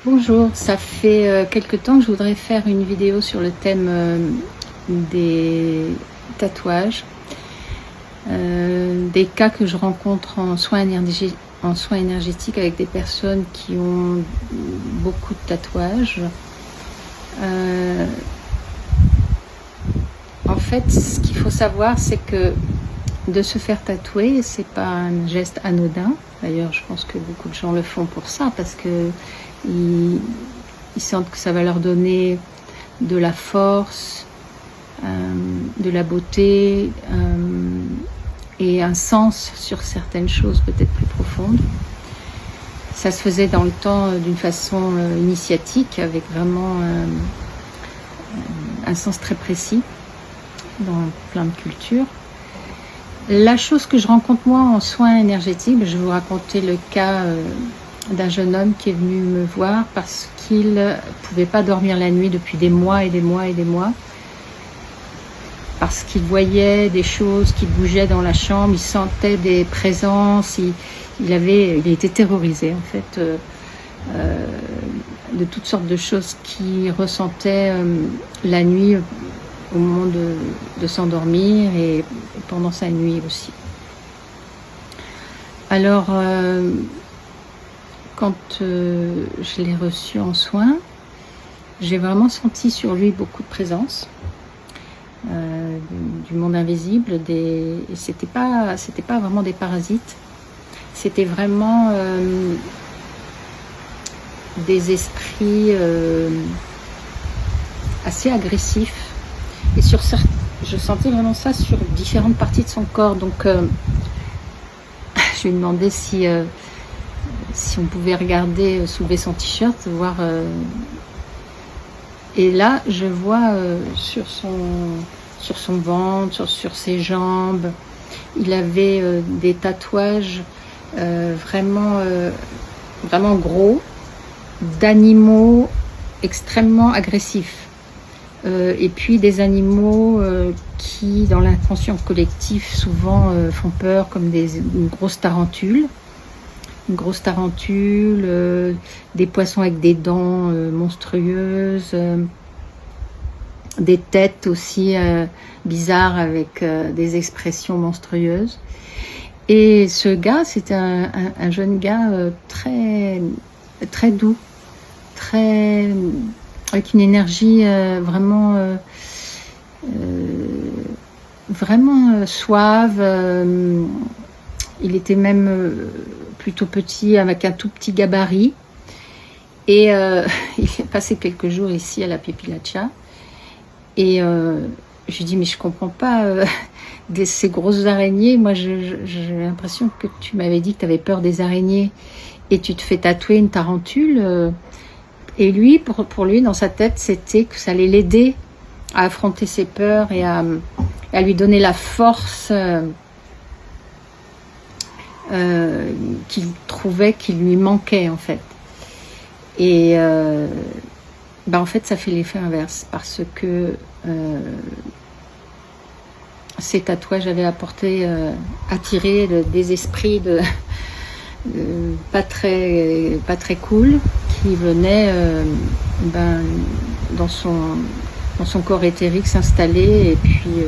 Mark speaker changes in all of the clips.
Speaker 1: Bonjour, ça fait quelque temps que je voudrais faire une vidéo sur le thème des tatouages, des cas que je rencontre en soins énergétiques avec des personnes qui ont beaucoup de tatouages. En fait, ce qu'il faut savoir, c'est que de se faire tatouer, c'est pas un geste anodin. D'ailleurs, je pense que beaucoup de gens le font pour ça, parce que ils sentent que ça va leur donner de la force, de la beauté et un sens sur certaines choses peut-être plus profondes. Ça se faisait dans le temps d'une façon initiatique, avec vraiment un sens très précis dans plein de cultures. La chose que je rencontre moi en soins énergétiques, je vais vous raconter le cas d'un jeune homme qui est venu me voir parce qu'il ne pouvait pas dormir la nuit depuis des mois et des mois et des mois, parce qu'il voyait des choses qui bougeaient dans la chambre, il sentait des présences, il était terrorisé en fait de toutes sortes de choses qu'il ressentait la nuit au moment de s'endormir et pendant sa nuit aussi. Alors, quand je l'ai reçu en soins, j'ai vraiment senti sur lui beaucoup de présence du monde invisible. C'était pas vraiment des parasites, c'était vraiment des esprits assez agressifs. Et je sentais vraiment ça sur différentes parties de son corps. Donc, je lui ai demandé si on pouvait regarder, soulever son t-shirt, voir. Et là, je vois sur son ventre, sur ses jambes, il avait des tatouages vraiment gros, d'animaux extrêmement agressifs. Et puis des animaux qui, dans l'inconscient collectif, souvent font peur, comme une grosse tarentule. Des poissons avec des dents monstrueuses, des têtes aussi bizarres avec des expressions monstrueuses. Et ce gars, c'était un jeune gars très, très doux, avec une énergie vraiment suave. Il était même plutôt petit, avec un tout petit gabarit. Et il a passé quelques jours ici à la Pipilacha. Et je lui dis, mais je comprends pas ces grosses araignées. Moi, j'ai l'impression que tu m'avais dit que tu avais peur des araignées et tu te fais tatouer une tarentule. Et lui, pour lui, dans sa tête, c'était que ça allait l'aider à affronter ses peurs et à lui donner la force qu'il trouvait qu'il lui manquait, en fait. Et en fait, ça fait l'effet inverse, parce que ces tatouages avaient attiré des esprits pas très cool, qui venaient dans son corps éthérique s'installer et puis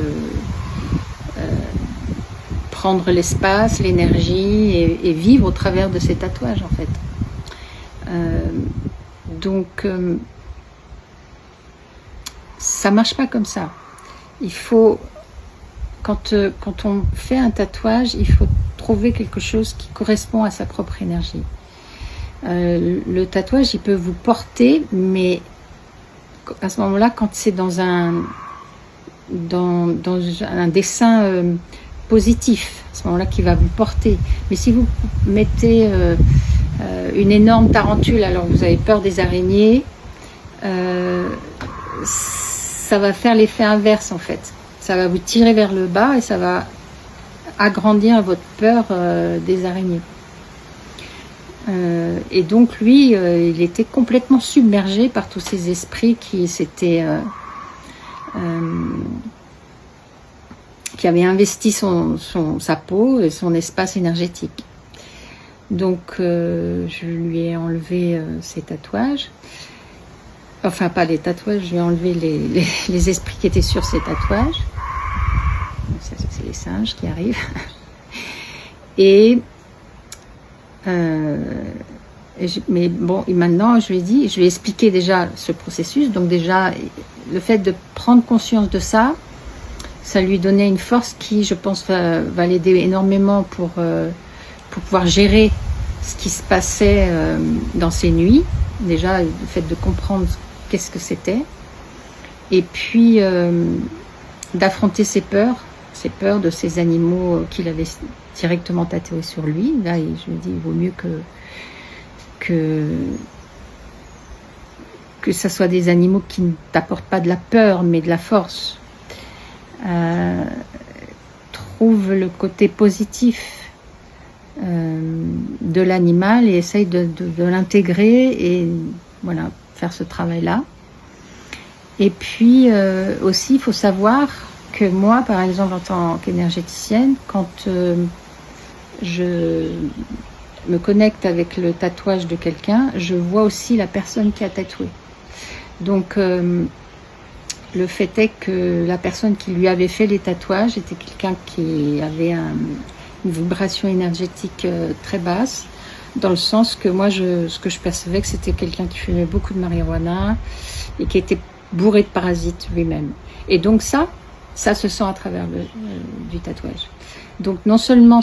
Speaker 1: prendre l'espace, l'énergie et vivre au travers de ces tatouages, en fait. Donc ça marche pas comme ça. Il faut, quand on fait un tatouage, il faut trouver quelque chose qui correspond à sa propre énergie. Le tatouage, il peut vous porter, mais à ce moment-là, quand c'est dans un dessin positif, à ce moment-là, qui va vous porter. Mais si vous mettez une énorme tarentule, alors vous avez peur des araignées, ça va faire l'effet inverse, en fait. Ça va vous tirer vers le bas et ça va agrandir votre peur des araignées. Et donc lui, il était complètement submergé par tous ces esprits qui avaient investi sa peau et son espace énergétique. Donc je lui ai enlevé ses tatouages. Enfin, pas les tatouages, je lui ai enlevé les esprits qui étaient sur ses tatouages. Donc, ça, c'est les singes qui arrivent. Et mais bon, et maintenant, je lui ai expliqué déjà ce processus. Donc déjà, le fait de prendre conscience de ça, ça lui donnait une force qui, je pense, va l'aider énormément pour pouvoir gérer ce qui se passait dans ses nuits. Déjà, le fait de comprendre qu'est-ce que c'était. Et puis, d'affronter ses peurs de ces animaux qu'il avait directement tatoués sur lui. Là, je lui ai dit, il vaut mieux que ça soit des animaux qui ne t'apportent pas de la peur, mais de la force. Trouve le côté positif de l'animal et essaye de l'intégrer et voilà, faire ce travail-là. Et puis aussi, il faut savoir que moi, par exemple, en tant qu'énergéticienne, quand je me connecte avec le tatouage de quelqu'un, je vois aussi la personne qui a tatoué. Donc, le fait est que la personne qui lui avait fait les tatouages était quelqu'un qui avait une vibration énergétique très basse, dans le sens que moi, ce que je percevais, que c'était quelqu'un qui fumait beaucoup de marijuana et qui était bourré de parasites lui-même. Et donc ça se sent à travers du tatouage. Donc non seulement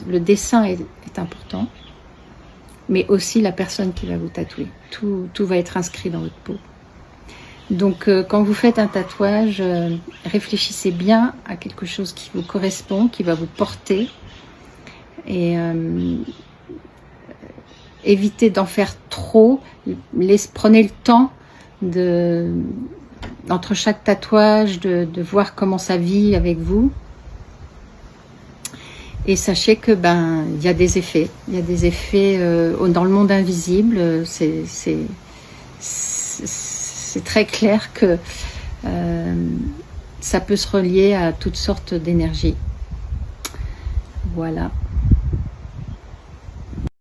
Speaker 1: le dessin est important, mais aussi la personne qui va vous tatouer. Tout va être inscrit dans votre peau. Donc quand vous faites un tatouage, réfléchissez bien à quelque chose qui vous correspond, qui va vous porter. Et évitez d'en faire trop. Prenez le temps entre chaque tatouage, de voir comment ça vit avec vous. Et sachez que il y a des effets. Il y a des effets dans le monde invisible. C'est très clair que ça peut se relier à toutes sortes d'énergies. Voilà.